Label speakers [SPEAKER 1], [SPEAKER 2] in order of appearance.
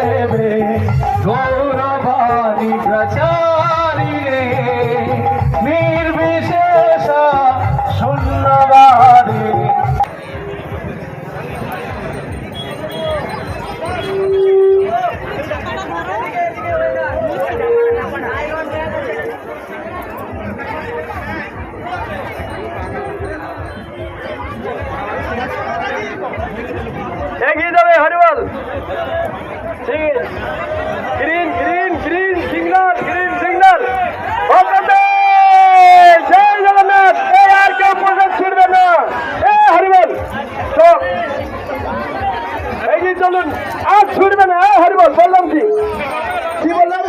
[SPEAKER 1] দেবে গৌরবাণী প্রচারী রে নির্বিশেষ শূন্যবাদী। এগিয়ে যাবে হরিবল। Green green green signal, green signal. জয় জগন্নাথ। আর কেউ প্রসাদ ছিড়বে না। হরিবল এগিয়ে চলুন, আর ছুটবে না। হরিবল বললাম কি বললাম?